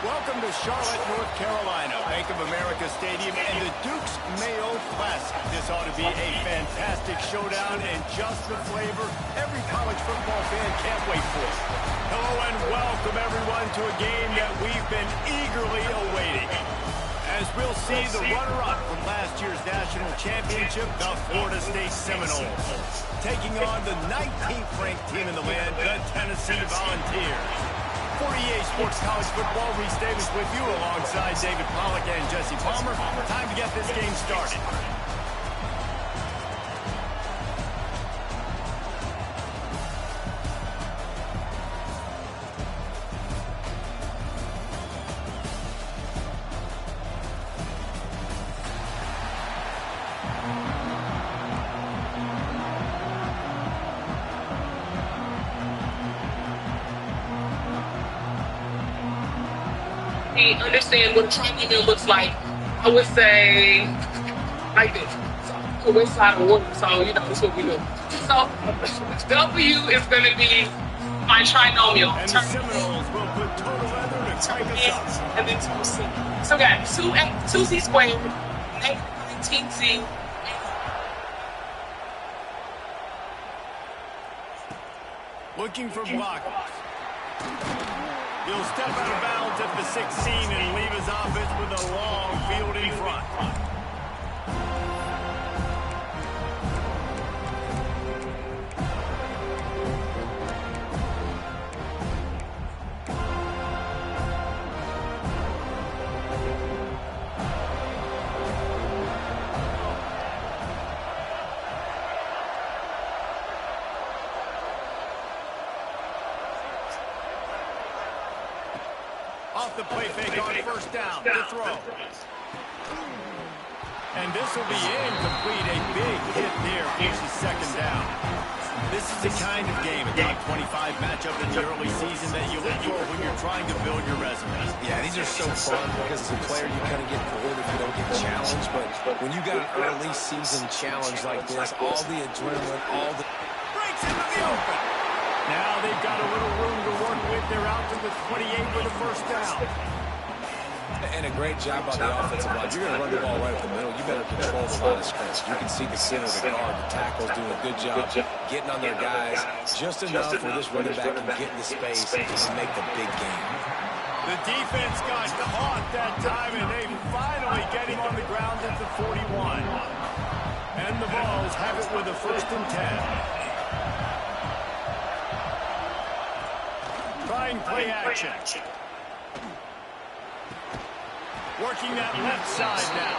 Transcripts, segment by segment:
Welcome to Charlotte, North Carolina, Bank of America Stadium, and the Duke's Mayo Classic. This ought to be a fantastic showdown and just the flavor every college football fan can't wait for. Hello and welcome, everyone, to a game that we've been eagerly awaiting. As we'll see the runner-up from last year's national championship, the Florida State Seminoles, taking on the 19th ranked team in the land, the Tennessee Volunteers. For EA Sports College Football, Reese Davis with you alongside David Pollack and Jesse Palmer. Time to get this game started. Understand what triangle looks like. I would say like this. So west side of water, so you know that's what we do. So W is going to be my trinomial. And the Seminoles will put total weather to crank us up. And then 2C. So we got 2C squared, negative 19C. Looking for blockers. He'll step out of bounds at the 16 and leave his offense with a long field in front. Off the play fake on first down, the throw. And this will be incomplete. A big hit there, forces second down. This is the kind of game, a top 25 matchup in the early season that you look for when you're trying to build your resume. Yeah, these are so fun because as a player you kind of get bored if you don't get challenged. But when you got an early season challenge like this, all the adrenaline, all the... Breaks into the open. Now they've got a little room to work with. They're out to the 28 with a first down. And a great job on the offensive line. You're going to run the ball right up the middle. You better control the line of scrimmage. You can see the center, the guard, the tackles doing a good job getting on their guys just enough where this running back can get into space and make the big game. The defense got caught that time, and they finally get him on the ground at the 41. And the Vols have it with a 1st and 10. Trying play action. Working that left side now.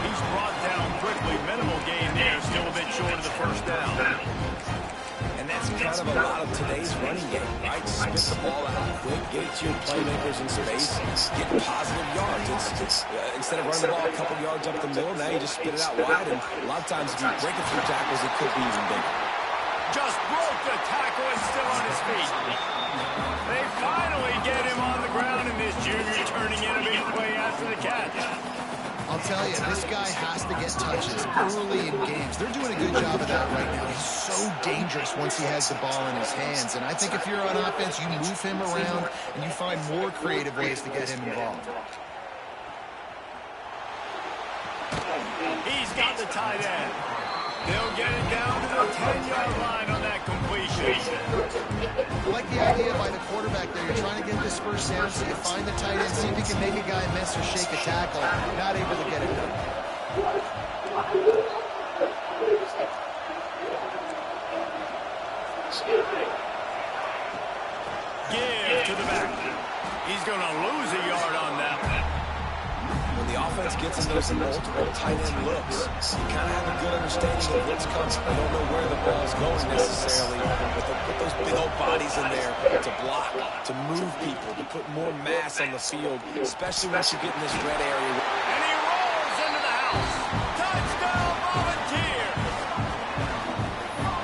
He's brought down quickly. Minimal gain there. Still a bit short of the first down. And that's kind of a lot of today's running game, right? Spit the ball out quick, get it to your playmakers in space, get positive yards. Instead of running the ball a couple yards up the middle, now you just spit it out wide. And a lot of times if you break a few tackles, it could be even bigger. Just broke the tackle and still on his feet. They finally get him on the ground, and this junior turning in a big play after the catch. I'll tell you, this guy has to get touches early in games. They're doing a good job of that right now. He's so dangerous once he has the ball in his hands. And I think if you're on offense, you move him around, and you find more creative ways to get him involved. He's got the tight end. They'll get it down to the 10-yard line on that completion. I like the idea by the quarterback there. You're trying to get this first down, so you find the tight end, see if you can make a guy miss or shake a tackle. Not able to get it done. Give to the back. He's going to lose a yard on that one. When the offense gets into those multiple tight end looks, you kind of have a good understanding of what's coming. You don't know where the ball's going necessarily, but they'll put those big old bodies in there to block, to move people, to put more mass on the field, especially once you get in this red area. And he rolls into the house. Touchdown, Volunteers!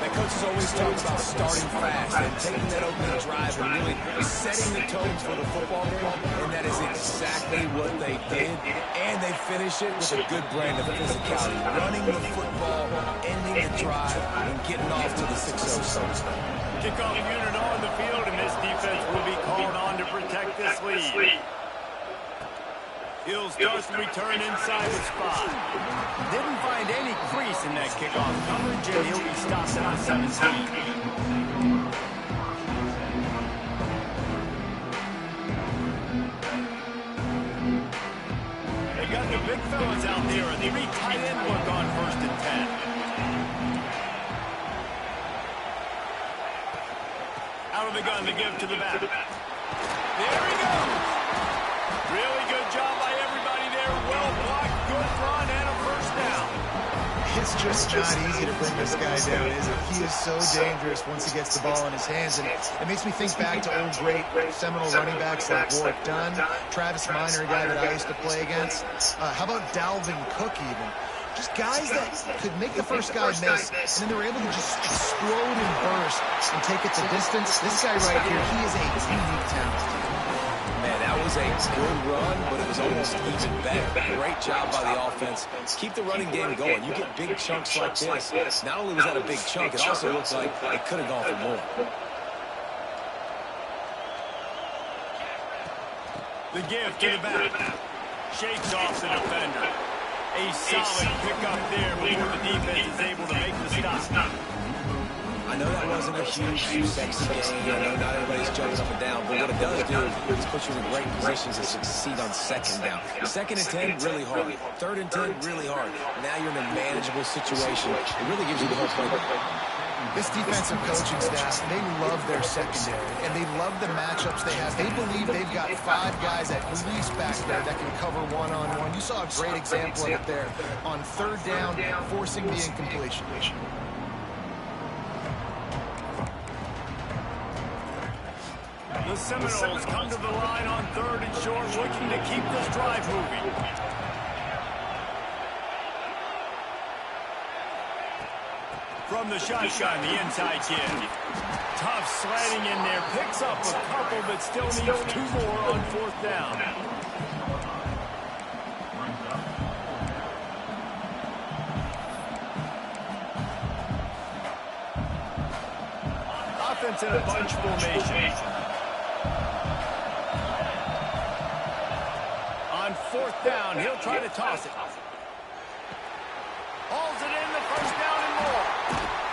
That coach is always talking about starting fast and taking that opening drive and really setting the tone for the football game, and that is exactly what they did. And they finish it with a good brand of physicality, running the football, ending the drive, and getting off to the 6-0 start. Kickoff unit on the field, and this defense will be called on to protect this lead. He'll start the return inside the spot. Didn't find any crease in that kickoff coverage, and he'll be stopped at the 17. They got the big fellas out there. A 3 tight end look on 1st and 10. Out of the gun to give to the back. There he goes. Really good job by everybody there. Well blocked, good run, and a 1st down. It's just not easy to bring this guy down, is it? He is so dangerous once he gets the ball in his hands, and it makes me think back to old great seminal running backs like Warwick Dunn, Travis Minor, a guy that I used to play against. How about Dalvin Cook even? Just guys that could make the first guy miss, and then they were able to just explode and burst and take it the distance. This guy right here, he is a unique talent. Man, that was a good run, but it was almost even better. Great job by the offense. Keep the running game going. You get big chunks like this. Not only was that a big chunk, it also looks like it could have gone for more. The give to the back. Shakes off the defender. A solid pickup there before the defense is able to make the stop. I know that wasn't a huge, sexy game. I know not everybody's jumping up and down, but what it does do is put you in great positions to succeed on 2nd down. 2nd and 10, really hard. 3rd and 10, really hard. Now you're in a manageable situation. It really gives you the whole playbook. This defensive coaching staff, they love their secondary, and they love the matchups they have. They believe they've got 5 guys at least back there that can cover one-on-one. You saw a great example of it there on 3rd down, forcing the incompletion. The Seminoles come to the line on 3rd and short, looking to keep this drive moving. From the shotgun, the inside kid. Tough slanting in there, picks up a couple, but still needs 2 more on 4th down. Offense in a bunch formation. On 4th down, he'll try to toss it. Hauls it in, the 1st down and more.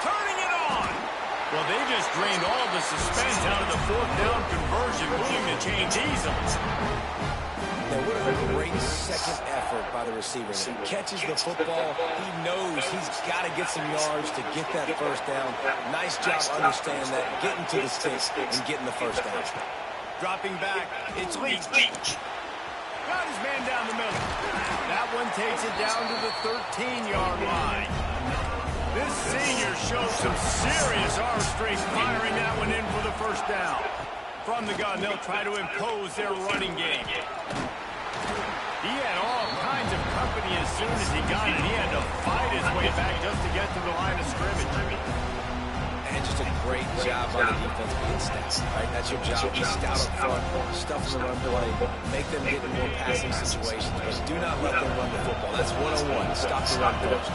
Turning it on. Well, they just drained all the suspense out of the 4th down conversion, moving the chains easily. Now, what a great second effort by the receiver. He catches the football. He knows he's got to get some yards to get that 1st down. Nice job understanding that, getting to the sticks and getting the 1st down. Dropping back, it's Leach. Got his man down the middle. That one takes it down to the 13-yard line. This senior shows some serious arm strength, firing that one in for the 1st down. From the gun, they'll try to impose their running game. He had all kinds of company as soon as he got it. He had to fight his way back just to get to the line of scrimmage. And just a great job by the defense being stout, right? That's your job. Be stout up front, stuff in the run play, make them get in more passing situations, but do not let them run the football. That's 101. Stop the run first.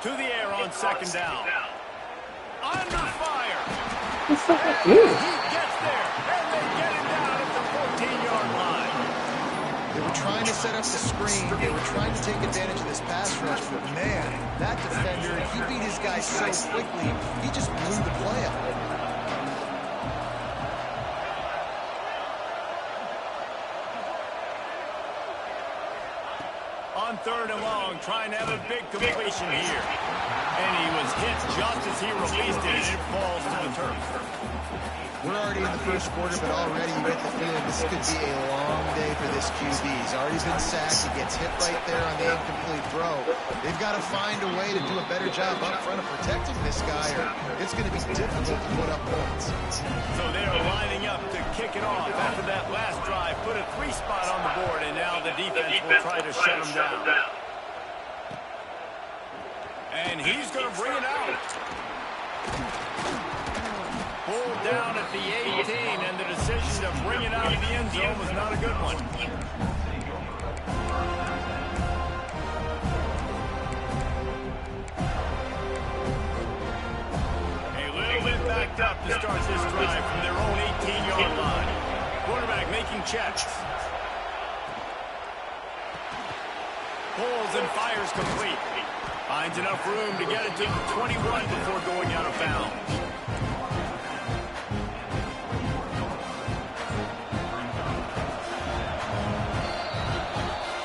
To the air on 2nd down. Under fire. He He gets there, and they get him down at the 14-yard line. They were trying to set up the screen. They were trying to take advantage of this pass rush, but man, that defender, he beat his guy so quickly, he just blew the play up. On 3rd and long, trying to have a big completion here. And he was hit just as he released it, and it falls to the turf. We're already in the 1st quarter, but already you get the feeling this could be a long day for this QB. He's already been sacked. He gets hit right there on the incomplete throw. They've got to find a way to do a better job up front of protecting this guy, or it's going to be difficult to put up points. So they are lining up to kick it off after that last drive. Put a 3 spot on the board, and now the defense will try to shut him down. And he's going to bring it out. Pulled down at the 18, and the decision to bring it out of the end zone was not a good one. A little bit back packed up to start this drive from their own 18-yard line. Quarterback making checks. Pulls and fires complete. Finds enough room to get it to the 21 before going out of bounds.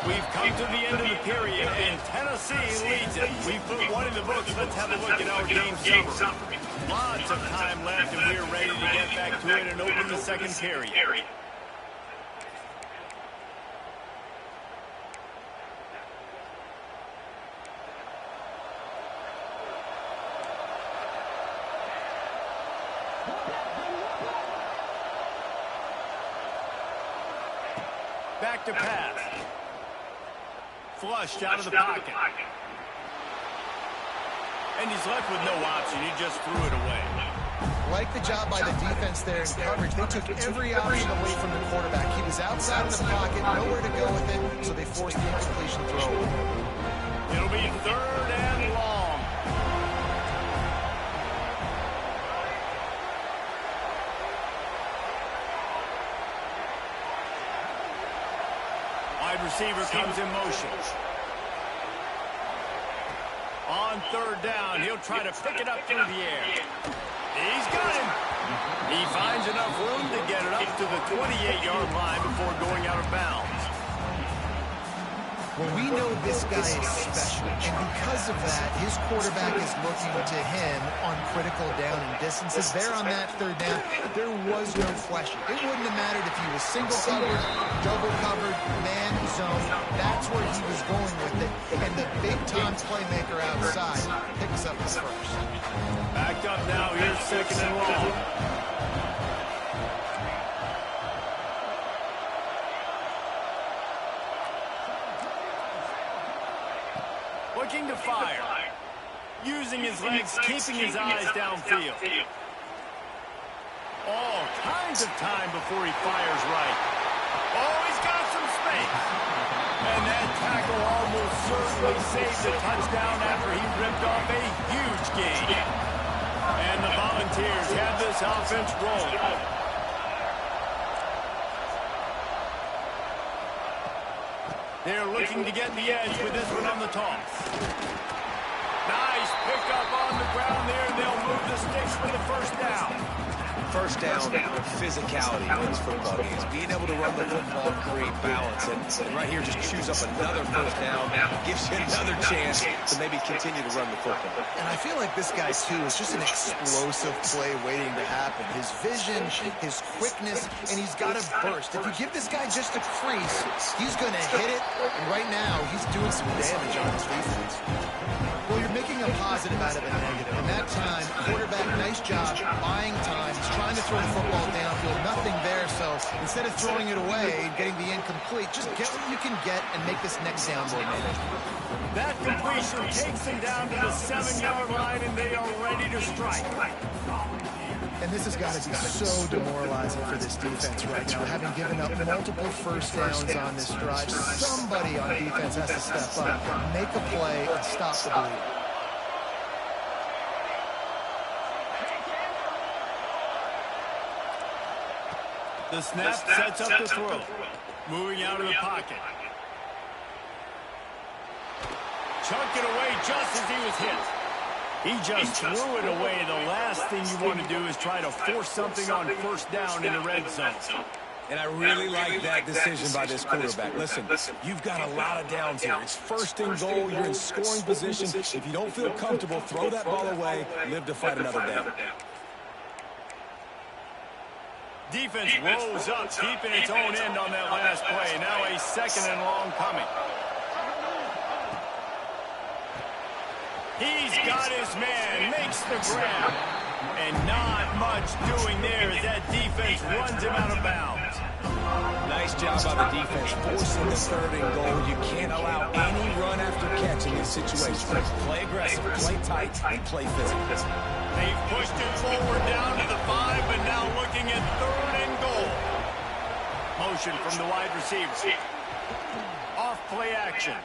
We've come to the end of the period, and Tennessee leads it. We've put one in the books. Let's have a look at our game summary. Lots of time left, and we're ready to get back to it and open the second period. Back to pass. Flushed out of the pocket. And he's left with no option. He just threw it away. Like the job by the defense there in coverage. They took every option away from the quarterback. He was outside of the pocket, nowhere to go with it, so they forced the incompletion throw. It'll be 3rd and long. Wide receiver comes in motion. On 3rd down, he'll try to pick it up through the air. He's got him. He finds enough room to get it up to the 28-yard line before going out of bounds. Well, we know this guy is special, and because of that, his quarterback is looking to him on critical down and distances. There on that 3rd down, there was no question. It wouldn't have mattered if he was single covered, double covered, man zone. That's where he was going with it. And the big-time playmaker outside picks up the first. Backed up now. Here's 2nd and long. Looking to fire. Using his legs, keeping his eyes downfield. All kinds of time before he fires right. Oh, he's got some space. And that tackle almost certainly saved the touchdown after he ripped off a huge gain. And the Volunteers have this offense rolling. They're looking to get the edge with this one on the toss. Nice pickup on the ground there. They'll move the sticks for the 1st down. First down, physicality wins football games. Being able to run the football and create balance. And right here, just choose up another 1st down. Gives you another chance to maybe continue to run the football. And I feel like this guy, too, is just an explosive play waiting to happen. His vision, his quickness, and he's got a burst. If you give this guy just a crease, he's going to hit it. And right now, he's doing some damage on his defense. Well, you're making a positive out of a negative. And that time, quarterback, nice job, buying time. He's trying to throw the football downfield. Nothing there, so instead of throwing it away and getting the incomplete, just get what you can get and make this next down more manageable. That completion takes them down to the 7-yard line, and they are ready to strike. And this has got to be so demoralizing for this defense right now, having given up multiple 1st downs on this drive. Somebody on defense has to step up, make a play, and stop the bleed. The snap sets up the throw. Moving out of the pocket. Chucked it away just as he was hit. He just threw it away. The last thing you want to do is try to force something on 1st down in the red zone. And I really like that decision by this quarterback. Listen, you've got a lot of downs here. It's 1st and goal. You're in scoring position. If you don't feel comfortable, throw that ball away. Live to fight another down. Defense rolls up, keeping its own end on that last play. Now a 2nd and long coming. He's got his man, makes the grab. And not much doing there as that defense runs him out of bounds. Nice job by the defense, forcing the 3rd and goal. You can't allow any run after catch in these situations. Play aggressive, play tight, and play physical. They've pushed it forward down to the 5, but now looking at 3rd and goal. Motion from the wide receiver. Off play action.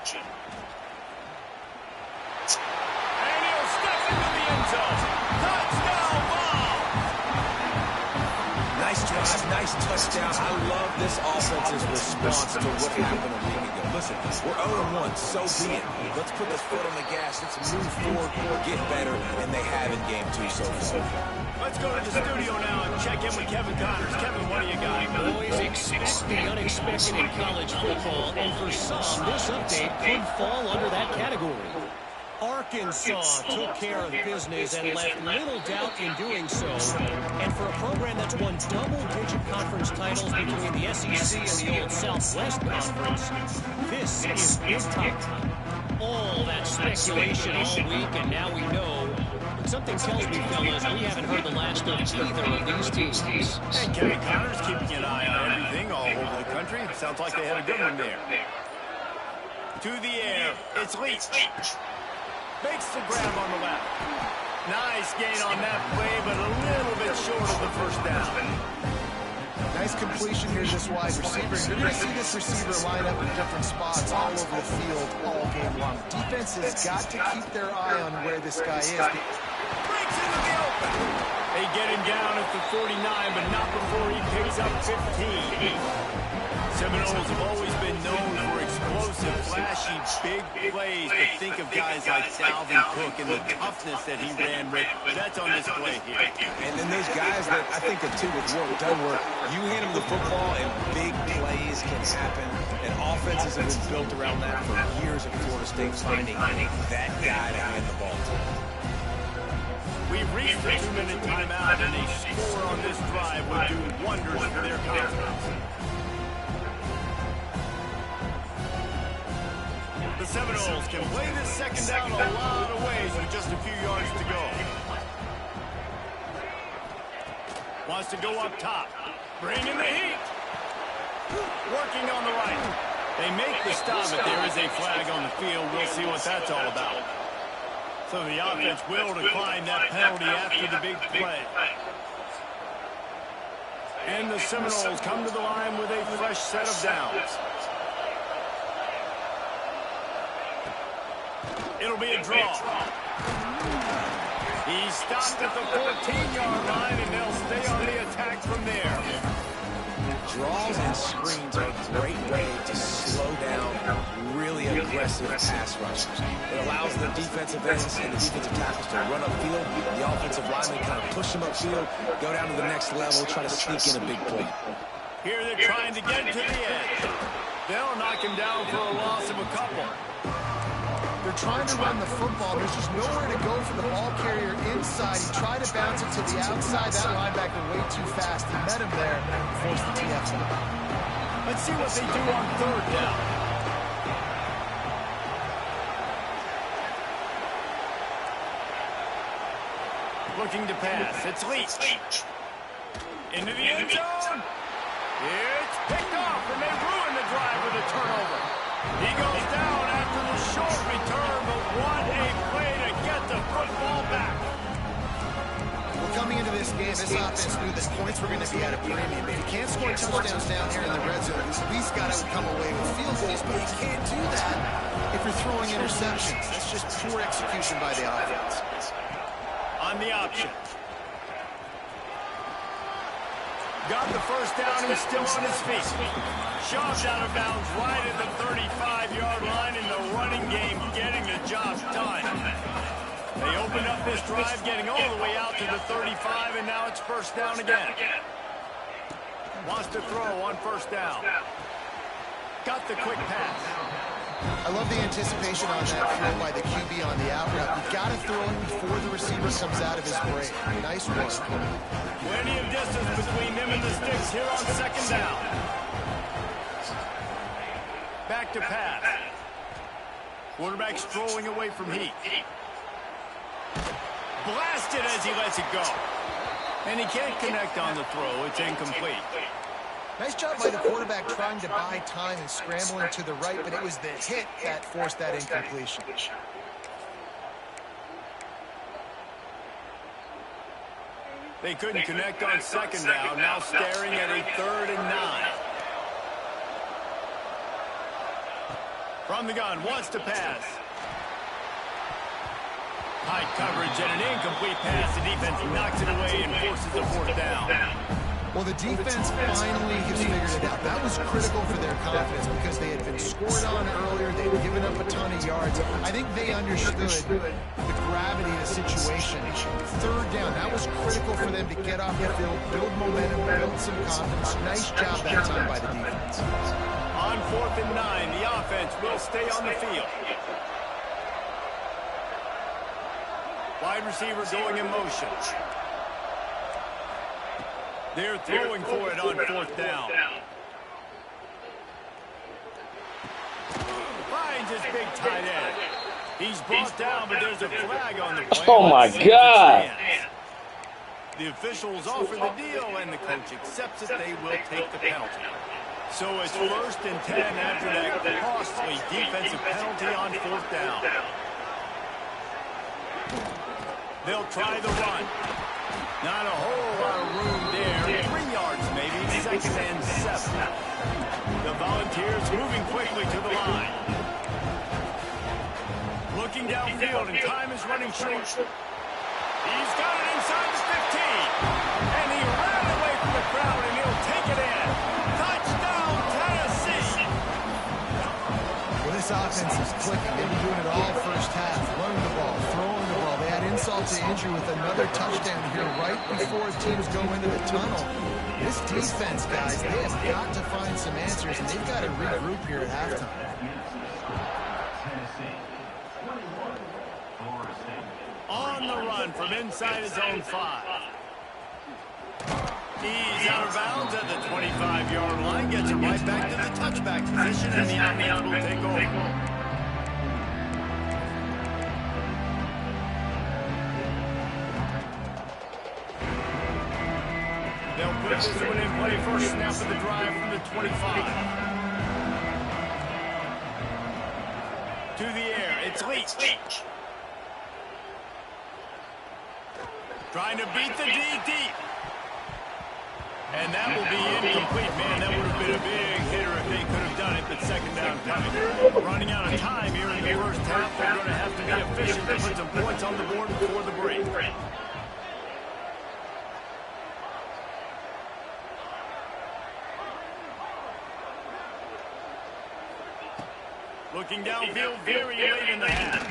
And he'll step into the end zone. Touchdown ball. this touchdown. I love this offense's response to what happened a week ago. Listen, we're 0-1, so be it. Let's put the foot on the gas. Let's move forward, get better, and they have in game 2 so far. Let's go to the studio now and check in with Kevin Connors. Kevin, what do you got? Boys, expect the unexpected in college football, and for some, this update could fall under that category. Arkansas took care of business and left little doubt in doing so. And for a program that's won double-digit conference titles between the SEC and the old Southwest Conference, this is big time. All that speculation all week, and now we know. But something tells me, fellas, we haven't heard the last of either of these teams. And Kevin Connors keeping an eye on everything all over the country. Sounds like they had a good one there. To the air, it's Leach. Makes the grab on the left. Nice gain on that play, but a little bit short of the first down. Nice completion here to this wide receiver. You're going to see this receiver line up in different spots all over the field all game long. Defense has got to keep their eye on where this guy is. Breaks into the open. They get him down at the 49, but not before he picks up 15. Seminoles have always been known for explosive, flashy, big plays, but think of guys like Dalvin Cook and the toughness that he ran with. That's on display here. And then those guys that I think of too with work done work, you hand them the football and big plays can happen. And offenses have been built around that for years at Florida State, finding that guy to hand the ball to. We've reached the 2-minute timeout, and a score on this drive would do wonders for their confidence. The Seminoles can play this second down a lot of ways with just a few yards to go. Wants to go up top. Bringing the heat. Working on the right. They make the stop, but there is a flag on the field. We'll see what that's all about. So the offense will decline that penalty after the big play. And the Seminoles come to the line with a fresh set of downs. It'll be a draw. He stopped at the 14-yard line, and they'll stay on the attack from there. Draws and screens are a great way to slow down really aggressive pass rushers. It allows the defensive ends and the defensive tackles to run upfield. The offensive linemen kind of push them upfield, go down to the next level, try to sneak in a big play. Here they're trying to get to the edge. They'll knock him down for a loss of a couple. They're trying to run the football. There's just nowhere to go for the ball carrier inside. He tried to bounce it to the outside. That linebacker way too fast. He met him there and forced the TF out. Let's see what they do on third down. Looking to pass. It's Leach. Into the end zone. It's picked off, and they ruin the drive with a turnover. He goes down after the short return, but what a play to get the football back. Well, coming into this game, this offense knew that points were going to be at a premium. If you can't score touchdowns down here in the red zone, you at least got to come away with field goals, but you can't do that if you're throwing interceptions. That's just poor execution by the offense. On the option. Got the first down, and still on his feet. Shoved out of bounds right at the 35-yard line in the running game, getting the job done. They opened up this drive, getting all the way out to the 35, and now it's first down again. Wants to throw on first down. Got the quick pass. I love the anticipation on that throw by the QB on the out route. You've got to throw it before the receiver comes out of his break. Nice work. Plenty of distance between them and the sticks here on second down. Back to pass. Quarterback strolling away from heat. Blasted as he lets it go. And he can't connect on the throw. It's incomplete. Nice job by the quarterback trying to buy time and scrambling to the right, but it was the hit that forced that incompletion. They couldn't connect on second down, now staring at a 3rd and 9. From the gun, wants to pass. High coverage and an incomplete pass. The defense knocks it away and forces the 4th down. Well, the defense finally has figured it out. That was critical for their confidence because they had been scored on earlier. They had given up a ton of yards. I think they understood the gravity of the situation. Third down, that was critical for them to get off the field, build momentum, build some confidence. Nice job that time by the defense. On 4th and 9, the offense will stay on the field. Wide receiver going in motion. They're throwing for it on 4th down. Finds his big tight end. He's brought down, but there's a flag on the play. Oh, my God. The officials offer the deal, and the coach accepts it. They will take the penalty. So it's 1st and 10 after that costly defensive penalty on 4th down. They'll try the run. Not a whole lot of room there. 3 yards maybe. 2nd and 7. The Volunteers moving quickly to the line. Looking downfield, and time is running short. He's got it inside the 15. And he ran away from the crowd, and he'll take it in. Touchdown, Tennessee. Well, this offense is clicking. They've been doing it all first half. Running the ball, throwing the ball. They had insult to injury with another touchdown here right before teams go into the tunnel. This defense, guys, they have got to find some answers, and they've got to regroup here at halftime. On the run from inside his own 5. He's out of bounds at the 25-yard line. Gets it right back to the touchback position, and the offense will take over. They'll put this one in play. First snap of the drive from the 25. To the air. It's Leach. Trying to beat the D deep. And that will be incomplete. Man, that would have been a big hitter if they could have done it, but 2nd down coming. Running out of time here in the first half. They're going to have to be efficient to put some points on the board before the break. Looking downfield very late in the half.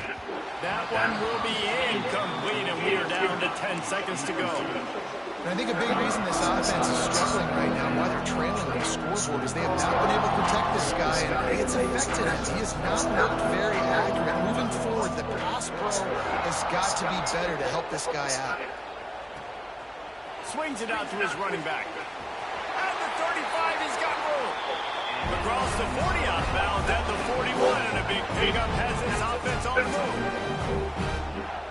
That one will be incomplete, and we are down to 10 seconds to go. And I think a big reason this offense is struggling right now, why they're trailing on the scoreboard, is they have not been able to protect this guy, and it's affected him. He has not looked very accurate. Moving forward, the pass pro has got to be better to help this guy out. Swings it out to his running back. At the 35, he's got room. Across the 40 outbound at the 41, and a big pickup has this offense on the move.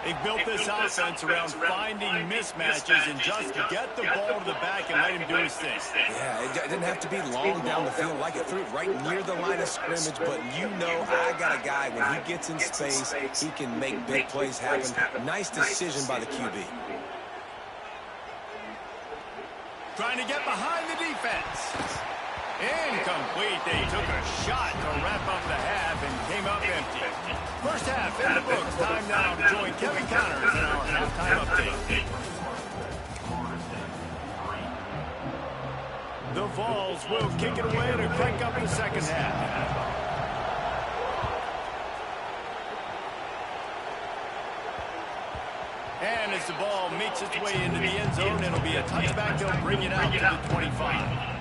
They built this offense around finding mismatches and just get the ball to the back and let him do his thing. Yeah, it didn't have to be long down the field. Like it threw it right near the line of scrimmage, but you know I got a guy, when he gets in space, he can make big plays happen. Nice decision by the QB. Trying to get behind the defense. Incomplete. They took a shot to wrap up the half and came up empty. First half in the books. Time now to join Kevin Connors in our halftime update. The Vols will kick it away to crank up the second half. And as the ball makes its way into the end zone, it'll be a touchback. They'll bring it out to the 25.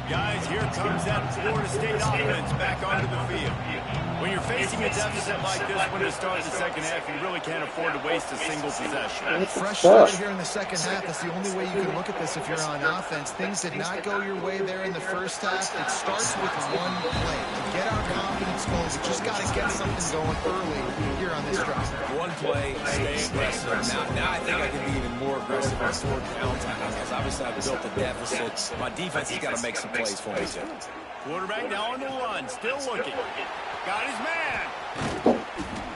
Guys, here comes that Florida State offense back onto the field. When you're facing a deficit like this when to start the second half, you really can't afford to waste a single possession. Fresh start here in the second half. That's the only way you can look at this if you're on offense. Things did not go your way there in the first half. It starts with one play. To get our confidence going, we just got to get something going early here on this drive. One play, stay aggressive. Now I think I can be even more aggressive on fourth down time, because obviously I've built a deficit. My defense has got to make some plays for me too. Quarterback now on the run, still looking. Got his man.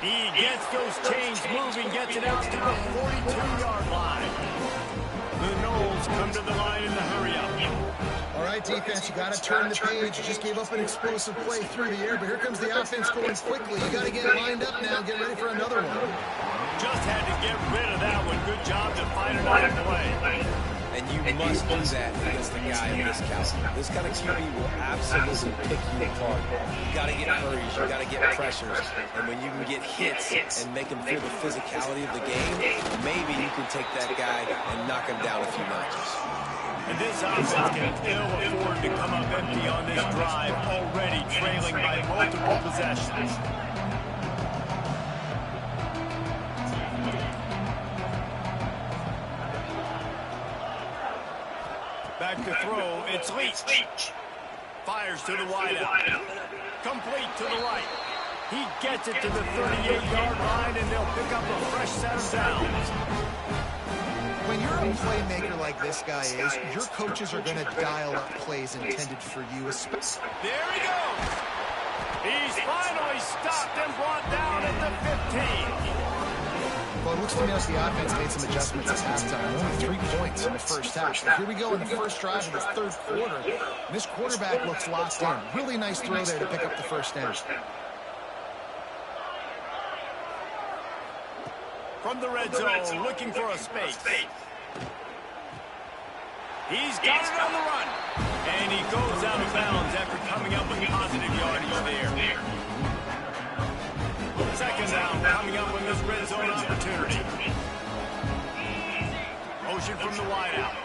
He gets those chains moving, gets it out to the 42-yard line. The Knowles come to the line in the hurry-up. All right, right, defense. You got to turn the page. You just gave up an explosive play through the air, but here comes the offense going quickly. You got to get lined up now, get ready for another one. Just had to get rid of that one. Good job to find another play. And you must do that against a guy of this caliber. This kind of QB will absolutely pick you apart. You got to get hurries, you got to get pressures, and when you can get hits and make him feel the physicality of the game, maybe you can take that guy and knock him down a few notches. And this offense can ill afford to come up empty on this drive, already trailing by multiple possessions. Back to throw, it's Leach. Fires to the wideout. Complete to the right. He gets it to the 38-yard line, and they'll pick up a fresh set of downs. When you're a playmaker like this guy is, your coaches are going to dial up plays intended for you. There he goes. He's finally stopped and brought down at the 15. Well, it looks to me like the offense made some adjustments at halftime. Only 3 points in the first half. So here we go in the first drive of the third quarter. And this quarterback looks locked in. Really nice throw there to pick up the first down. From the red zone, looking for a space. He's got it on the run. And he goes out of bounds after coming up with positive yardage there. Second down, coming up with this red zone opportunity. Motion from the wideout.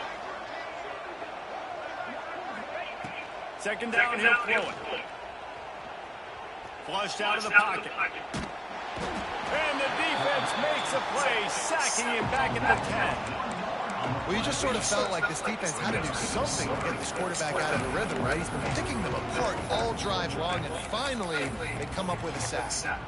Second down, he'll throw it. Flushed out of the pocket. And the defense makes a play, sacking him back at the 10. Well, you just sort of felt like this defense had to do something to get this quarterback out of the rhythm, right? He's been picking them apart all drive long, and finally they come up with a sack.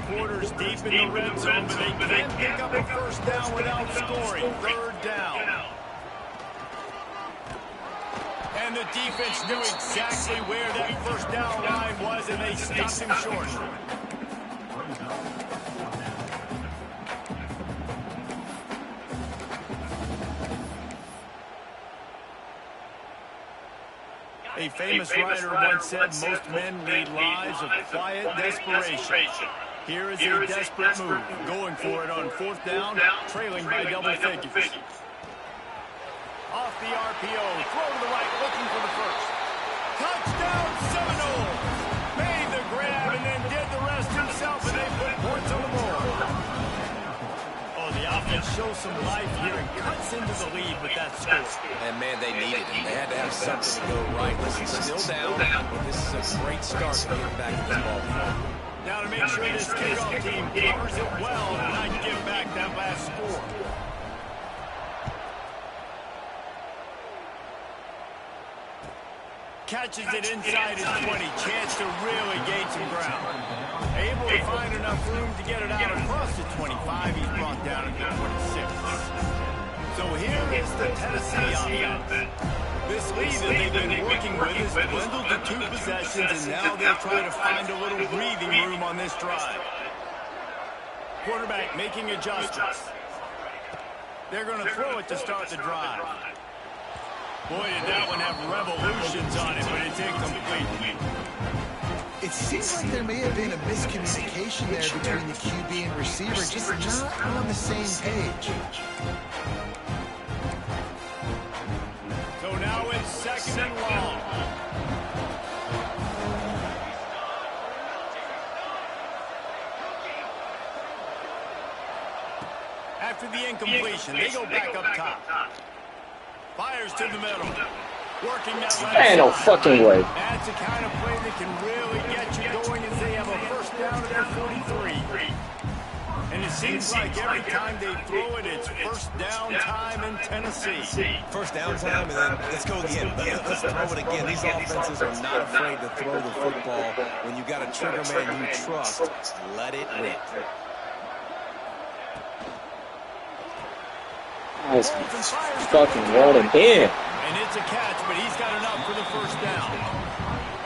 Quarters deep in the red zone, but they can't pick up a first down without scoring. Third down. And the defense knew exactly where that first down line was, and they stopped him short. A famous writer once said, most men lead lives of quiet desperation. Here is a desperate move, going for it on fourth down, trailing by double figures. Off the RPO, throw to the right, looking for the first. Touchdown Seminole! Made the grab and then did the rest himself, and they put points on the board. Oh, the offense shows some life here and cuts into the lead with that score. And man, they needed it. They had to have something to go right. Listen, still down, but this is a great start to get back to this ball game. Now to make sure this kickoff team covers it well and not give back that last score. Catches it inside his 20. Chance to really gain some ground. Able to find enough room to get it out across the 25. He's brought down at the 26. So here is the Tennessee offense. This lead that they've been working with is dwindled to 2 possessions, and now they'll try to find a little breathing room on this drive. Quarterback making adjustments. They're going to throw it to start the drive. Boy, did that one have revolutions on it, but it's incomplete. It seems like there may have been a miscommunication there between the QB and receiver, just not on the same page. So now it's second and long. After the incompletion, they go back up top. Fires to the middle. Working that left Ain't no side. fucking way. That's the kind of play that can really get you going as they have a first down at the 43. And it seems like every time they throw it, it's first down time in Tennessee. First down time, and then let's go again. Let's throw it again. These offenses are not afraid to throw the football. When you got a trigger man you trust, let it rip. Nice fucking running in. And it's a catch, but he's got enough for the first down.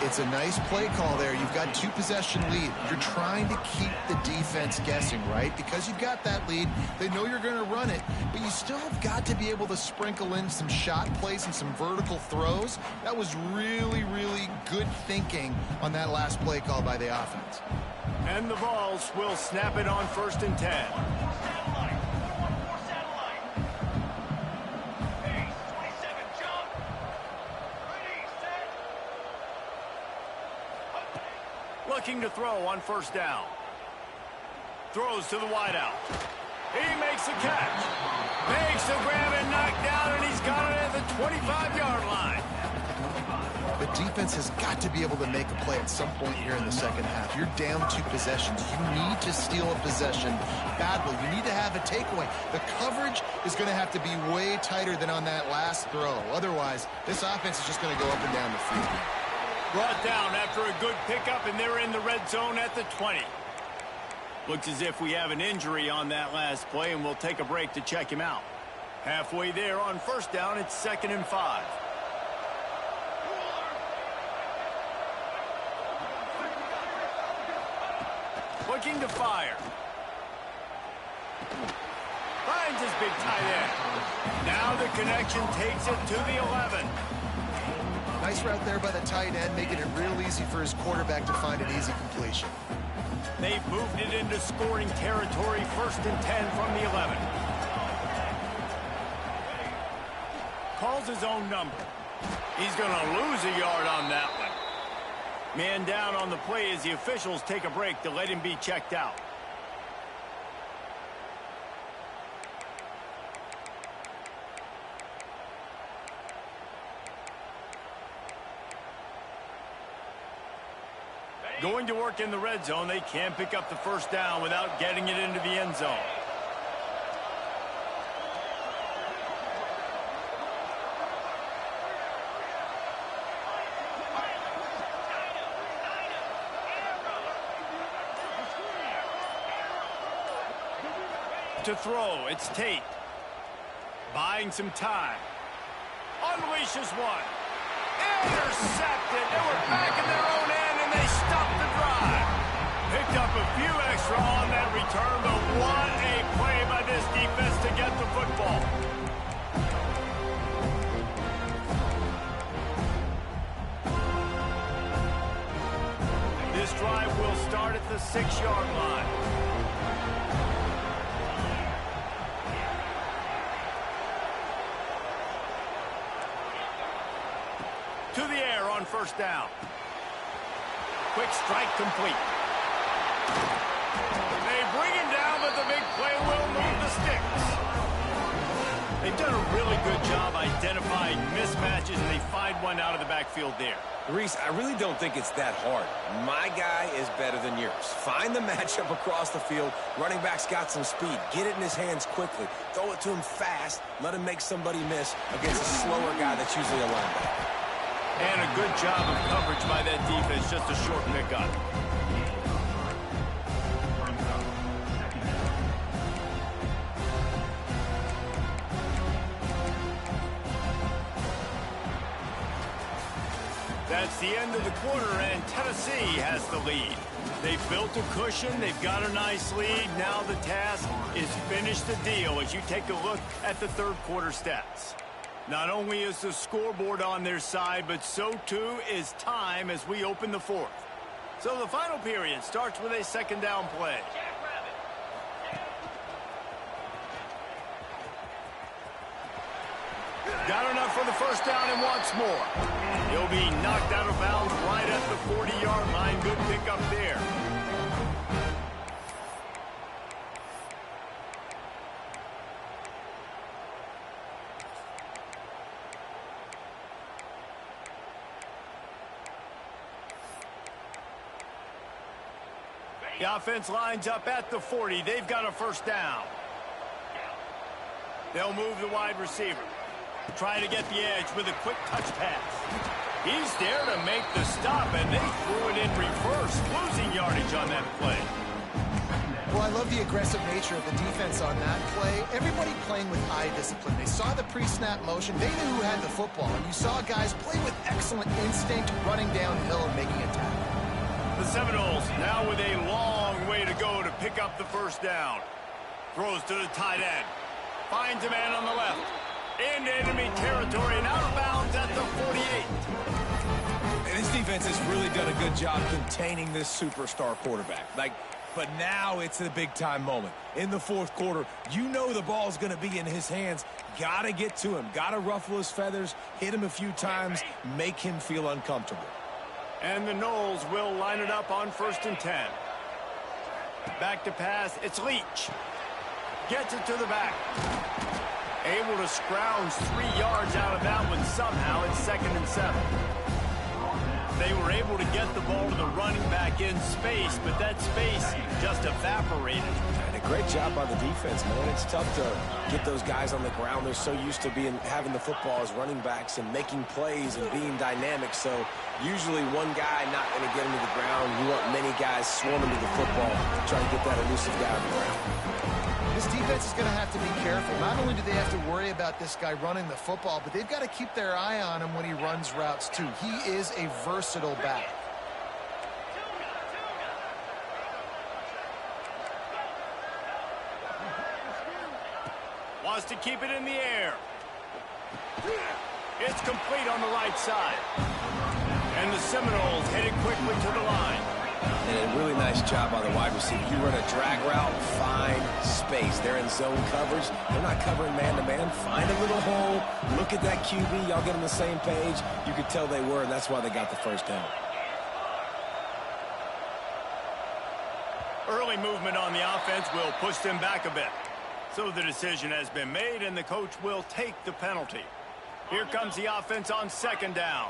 It's a nice play call there. You've got 2-possession lead. You're trying to keep the defense guessing, right? Because you've got that lead, they know you're going to run it, but you still have got to be able to sprinkle in some shot plays and some vertical throws. That was really, really good thinking on that last play call by the offense. And the Vols will snap it on 1st and 10. Looking to throw on 1st down. Throws to the wideout. He makes the catch. Makes the grab and knocked down, and he's got it at the 25-yard line. The defense has got to be able to make a play at some point here in the second half. You're down 2 possessions. You need to steal a possession badly. You need to have a takeaway. The coverage is going to have to be way tighter than on that last throw. Otherwise, this offense is just going to go up and down the field. Brought down after a good pickup, and they're in the red zone at the 20. Looks as if we have an injury on that last play, and we'll take a break to check him out. Halfway there on 1st down, it's 2nd and 5. Looking to fire. Finds his big tight end. Now the connection takes it to the 11. Nice route there by the tight end, making it real easy for his quarterback to find an easy completion. They've moved it into scoring territory, 1st and 10 from the 11. Calls his own number. He's going to lose a yard on that one. Man down on the play as the officials take a break to let him be checked out. Going to work in the red zone, they can't pick up the 1st down without getting it into the end zone. To throw, it's Tate. Buying some time. Unleashes one. Intercepted. They were back in their own end, and they stopped the drive. Picked up a few extra on that return, but what a play by this defense to get the football. This drive will start at the 6-yard line. To the air on 1st down. Quick strike complete. They bring him down, but the big play will move the sticks. They've done a really good job identifying mismatches, and they find one out of the backfield there. Reese, I really don't think it's that hard. My guy is better than yours. Find the matchup across the field. Running back's got some speed. Get it in his hands quickly. Throw it to him fast. Let him make somebody miss against a slower guy that's usually a linebacker. And a good job of coverage by that defense, just a short pickup. That's the end of the quarter, and Tennessee has the lead. They've built a cushion. They've got a nice lead. Now the task is finish the deal as you take a look at the 3rd quarter stats. Not only is the scoreboard on their side, but so too is time as we open the 4th. So the final period starts with a 2nd down play. Got enough for the 1st down and wants more. He'll be knocked out of bounds right at the 40-yard line. Good pickup there. The offense lines up at the 40. They've got a 1st down. They'll move the wide receiver. Trying to get the edge with a quick touch pass. He's there to make the stop, and they threw it in reverse, losing yardage on that play. Well, I love the aggressive nature of the defense on that play. Everybody playing with eye discipline. They saw the pre-snap motion. They knew who had the football. And you saw guys play with excellent instinct, running downhill and making a tackle. The Seminoles now with a long way to go to pick up the first down. Throws to the tight end. Finds a man on the left. Into enemy territory and out of bounds at the 48. And this defense has really done a good job containing this superstar quarterback. But now it's the big-time moment. In the fourth quarter, you know the ball's going to be in his hands. Got to get to him. Got to ruffle his feathers, hit him a few times, make him feel uncomfortable. And the Noles will line it up on 1st and 10. Back to pass. It's Leach. Gets it to the back. Able to scrounge 3 yards out of that one somehow. It's 2nd and 7. They were able to get the ball to the running back in space, but that space just evaporated. And a great job by the defense, man. It's tough to get those guys on the ground. They're so used to having the football as running backs and making plays and being dynamic. So usually one guy not going to get him to the ground. You want many guys swarming to the football, trying to get that elusive guy on the ground. This defense is going to have to be careful. Not only do they have to worry about this guy running the football, but they've got to keep their eye on him when he runs routes, too. He is a versatile back. Wants to keep it in the air. It's complete on the right side. And the Seminoles headed quickly to the line. And a really nice job by the wide receiver. You run a drag route, find space. They're in zone coverage. They're not covering man-to-man. Find a little hole. Look at that QB. Y'all get on the same page. You could tell they were, and that's why they got the first down. Early movement on the offense will push them back a bit. So the decision has been made, and the coach will take the penalty. Here comes the offense on 2nd down.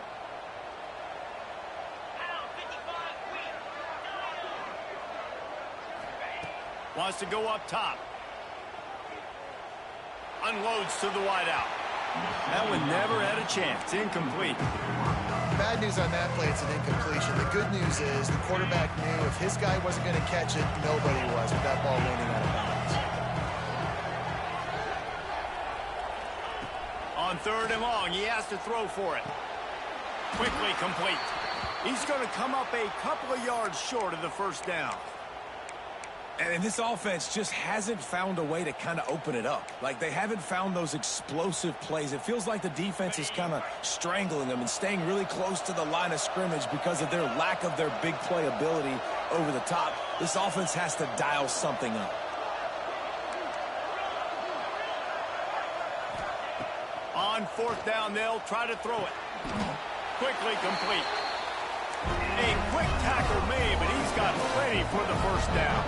Wants to go up top. Unloads to the wideout. That one never had a chance. Incomplete. Bad news on that play, it's an incompletion. The good news is the quarterback knew if his guy wasn't going to catch it, nobody was with that ball landing out of bounds. On 3rd and long, he has to throw for it. Quickly complete. He's going to come up a couple of yards short of the first down. And this offense just hasn't found a way to kind of open it up. Like, they haven't found those explosive plays. It feels like the defense is kind of strangling them and staying really close to the line of scrimmage because of their lack of their big play ability over the top. This offense has to dial something up. On 4th down, they'll try to throw it. Quickly complete. A quick tackle made, but he's got plenty for the first down.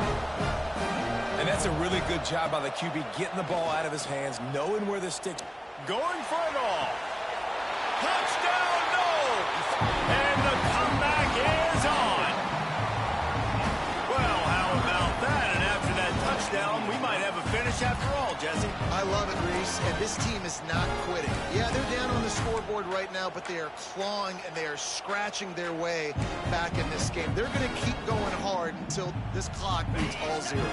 And that's a really good job by the QB, getting the ball out of his hands, knowing where the stick. Going for it all. Touchdown, Noles! And the comeback is on. Well, how about that? And after that touchdown, we might have a finish after all, Jesse. I love it, Reese, and this team is not quitting. Yeah, they're down on the scoreboard right now, but they are clawing and they are scratching their way back in this game. They're going to keep going hard until this clock reads all zeros.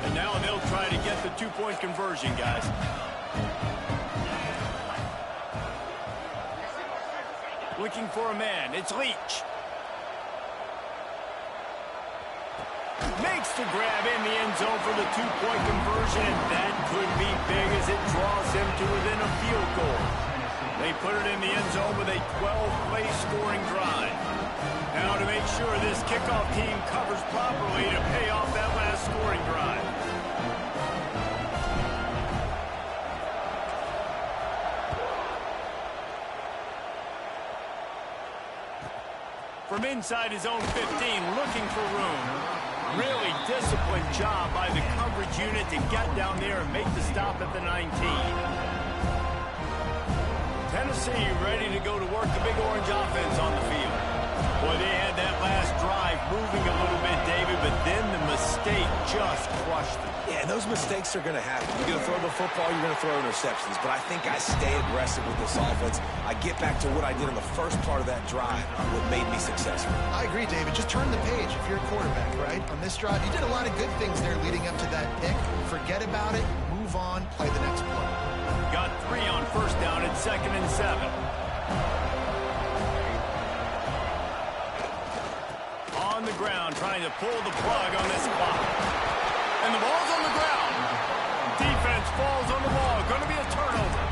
And now they'll try to get the 2-point conversion, guys. Looking for a man. It's Leach. Makes the grab in the end zone for the 2-point conversion, and that could be big as it draws him to within a field goal. They put it in the end zone with a 12-play scoring drive. Now to make sure this kickoff team covers properly to pay off that last scoring drive. From inside his own 15, looking for room. Really disciplined job by the coverage unit to get down there and make the stop at the 19. Tennessee ready to go to work, the Big Orange offense on the field. Boy, they had that last drive moving a little bit, David, but then the mistake just crushed them. Yeah, and those mistakes are going to happen. You're going to throw the football, you're going to throw interceptions. But I think I stay aggressive with this offense. I get back to what I did in the first part of that drive, what made me successful. I agree, David. Just turn the page if you're a quarterback, right? On this drive, you did a lot of good things there leading up to that pick. Forget about it, move on, play the next play. Got 3 on first down at 2nd and 7. On the ground, trying to pull the plug on this clock. And the ball's on the ground. Defense falls on the ball. Going to be a turnover.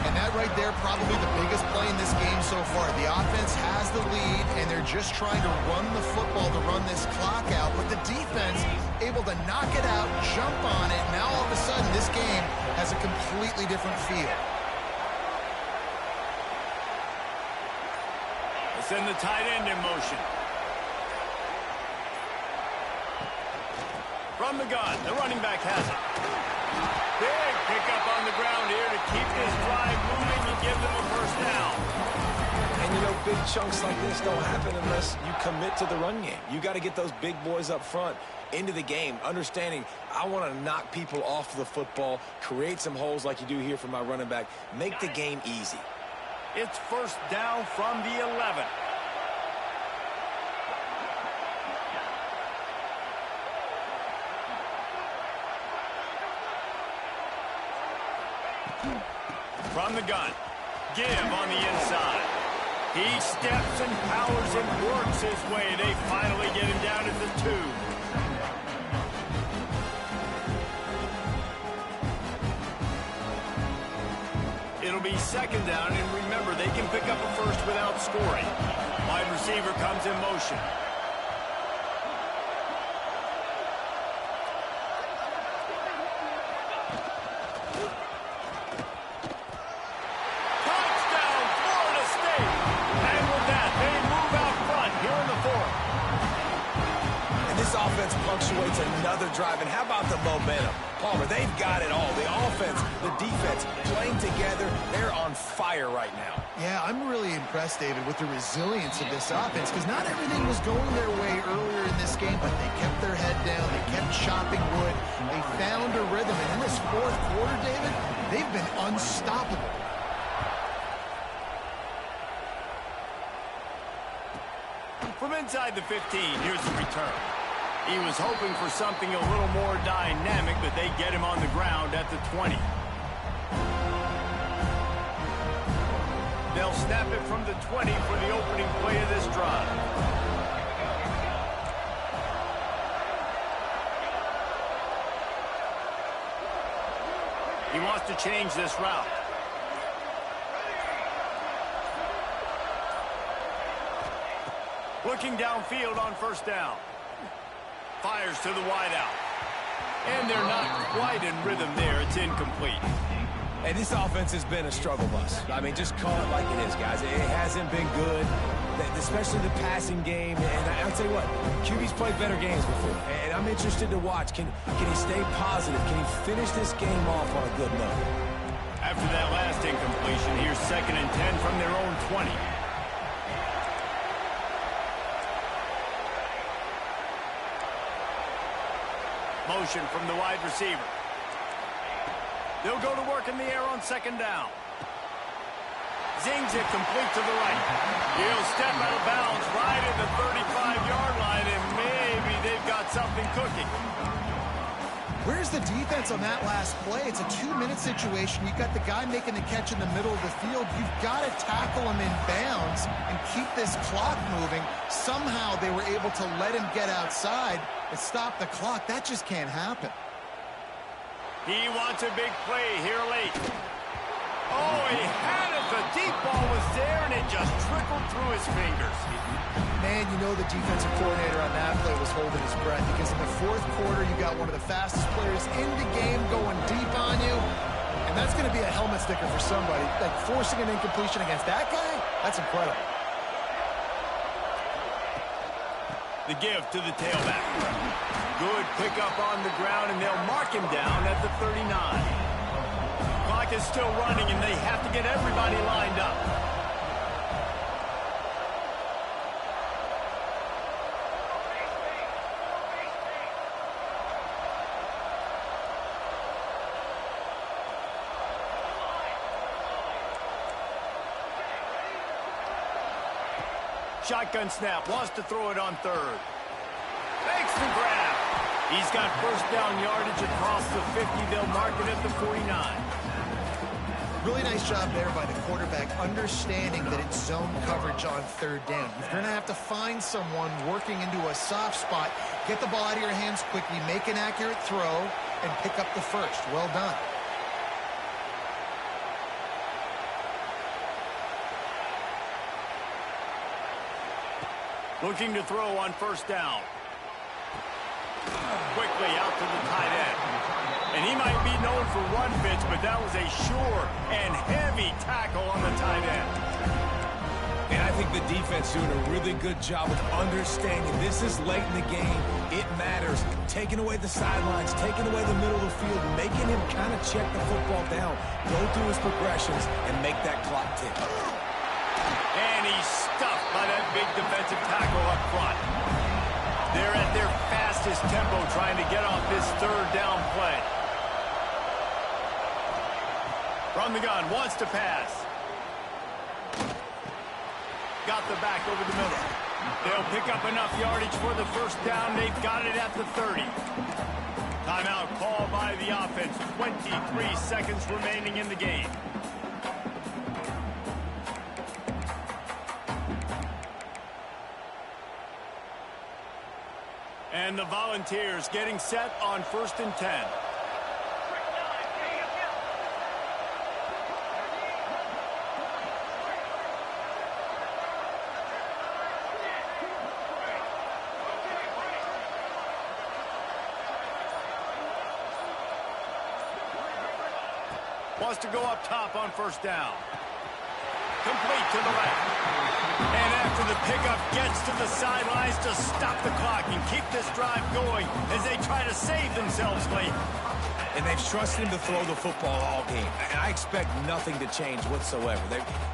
And that right there, probably the biggest play in this game so far. The offense has the lead, and they're just trying to run the football to run this clock out. But the defense able to knock it out, jump on it. Now all of a sudden, this game has a completely different feel. They send the tight end in motion. From the gun, the running back has it. Big pickup on the ground here to keep this drive moving and give them a first down. And, you know, big chunks like this don't happen unless you commit to the run game. You got to get those big boys up front into the game, understanding I want to knock people off the football, create some holes like you do here for my running back, make the game easy. It's first down from the 11. From the gun, give on the inside. He steps and powers and works his way. They finally get him down at the 2. It'll be second down, and remember, they can pick up a first without scoring. Wide receiver comes in motion. Punctuates another drive, and how about the momentum? Palmer, they've got it all. The offense, the defense, playing together. They're on fire right now. Yeah, I'm really impressed, David, with the resilience of this offense, because not everything was going their way earlier in this game, but they kept their head down. They kept chopping wood. They found a rhythm, and in this fourth quarter, David, they've been unstoppable. From inside the 15, here's the return. He was hoping for something a little more dynamic, but they get him on the ground at the 20. They'll snap it from the 20 for the opening play of this drive. He wants to change this route. Looking downfield on first down. Fires to the wideout. And they're not quite in rhythm there. It's incomplete. And this offense has been a struggle bus. I mean, just call it like it is, guys. It hasn't been good, especially the passing game. And I'll tell you what, QB's played better games before. And I'm interested to watch. Can he stay positive? Can he finish this game off on a good note? After that last incompletion, here's 2nd and 10 from their own 20. Motion from the wide receiver. They'll go to work in the air on 2nd down. Zings it complete to the right. He'll step out of bounds right at the 35-yard line, and maybe they've got something cooking. Where's the defense on that last play? It's a 2-minute situation. You've got the guy making the catch in the middle of the field. You've got to tackle him in bounds and keep this clock moving. Somehow they were able to let him get outside and stop the clock. That just can't happen. He wants a big play here late. Oh, he had it. The deep ball was there, and it just trickled through his fingers. Man, you know the defensive coordinator on that play was holding his breath, because in the fourth quarter, you got one of the fastest players in the game going deep on you, and that's going to be a helmet sticker for somebody. Like, forcing an incompletion against that guy, that's incredible. The give to the tailback. Good pickup on the ground, and they'll mark him down at the 39. Clock is still running, and they have to get everybody lined up. shotgun snap. Wants to throw it on third. Makes the grab. He's got first down yardage across the 50. They'll mark it at the 49. Really nice job there by the quarterback, understanding that it's zone coverage on third down. You're going to have to find someone working into a soft spot, get the ball out of your hands quickly, make an accurate throw, and pick up the first. Well done. Looking to throw on first down. Quickly out to the tight end. And he might be known for run fits, but that was a sure and heavy tackle on the tight end. And I think the defense doing a really good job of understanding this is late in the game. It matters. Taking away the sidelines, taking away the middle of the field, making him kind of check the football down, go through his progressions, and make that clock tick. And he's stuffed by that big defensive tackle up front. They're at their fastest tempo trying to get off this third down play. From the gun, wants to pass. Got the back over the middle. They'll pick up enough yardage for the first down. They've got it at the 30. Timeout called by the offense. 23 seconds remaining in the game. And the Volunteers getting set on 1st and 10. Wants to go up top on first down. Complete to the left. And after the pickup, gets to the sidelines to stop the clock and keep this drive going as they try to save themselves late. And they've trusted him to throw the football all game. And I expect nothing to change whatsoever.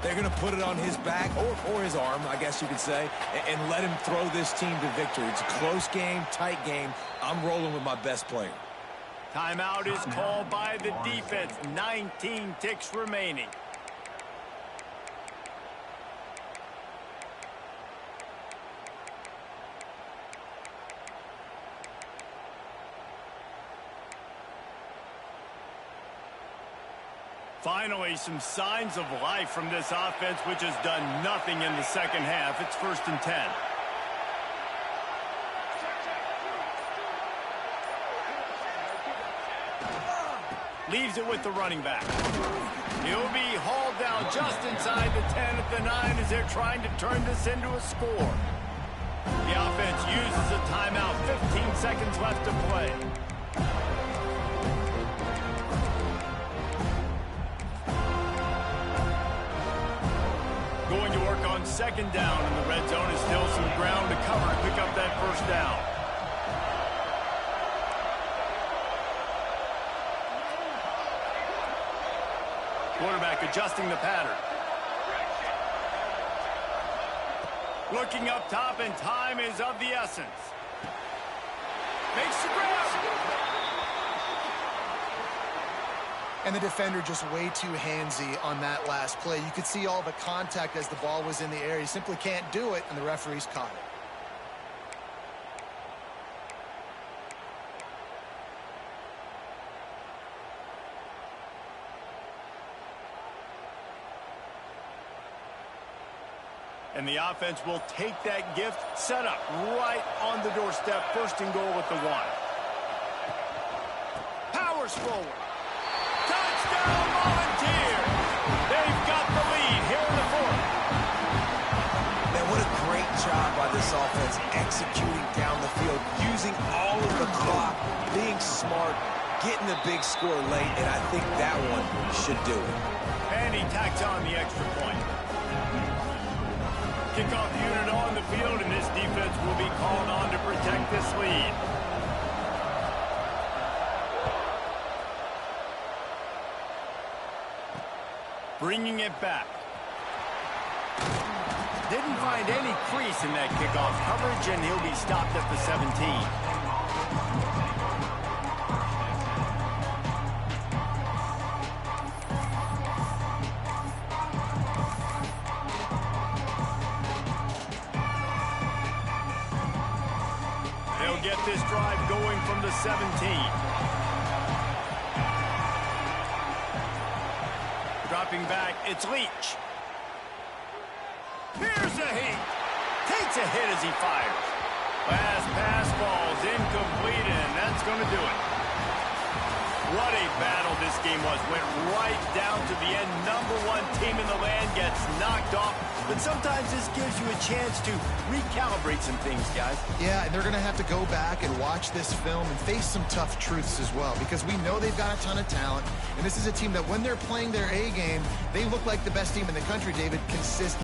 They're going to put it on his back, or his arm, I guess you could say, and let him throw this team to victory. It's a close game, tight game. I'm rolling with my best player. Timeout is called by the defense. 19 ticks remaining. Finally, some signs of life from this offense, which has done nothing in the second half. It's 1st and 10. Leaves it with the running back. He'll be hauled down just inside the 10 at the 9 as they're trying to turn this into a score. The offense uses a timeout. 15 seconds left to play. Going to work on 2nd down, and the red zone is still some ground to cover to pick up that first down. Quarterback adjusting the pattern. Looking up top, and time is of the essence. Makes the grab. And the defender just way too handsy on that last play. You could see all the contact as the ball was in the air. He simply can't do it, and the referees caught it. And the offense will take that gift, set up right on the doorstep. 1st and goal with the 1. Powers forward. Touchdown, Volunteers! They've got the lead here in the 4th. Man, what a great job by this offense executing down the field, using all of the clock, being smart, getting the big score late, and I think that one should do it. And he tacks on the extra point. Kickoff unit on the field, and this defense will be called on to protect this lead. Bringing it back. Didn't find any crease in that kickoff coverage, and he'll be stopped at the 17. from the 17. Dropping back, it's Leach. Here's a heat. Takes a hit as he fires. Last pass falls incomplete, and that's going to do it. What a battle this game was. Went right down to the end. #1 team in the land gets knocked off. But sometimes this gives you a chance to recalibrate some things, guys. Yeah, and they're going to have to go back and watch this film and face some tough truths as well, because we know they've got a ton of talent. And this is a team that when they're playing their A game, they look like the best team in the country, David, consistent.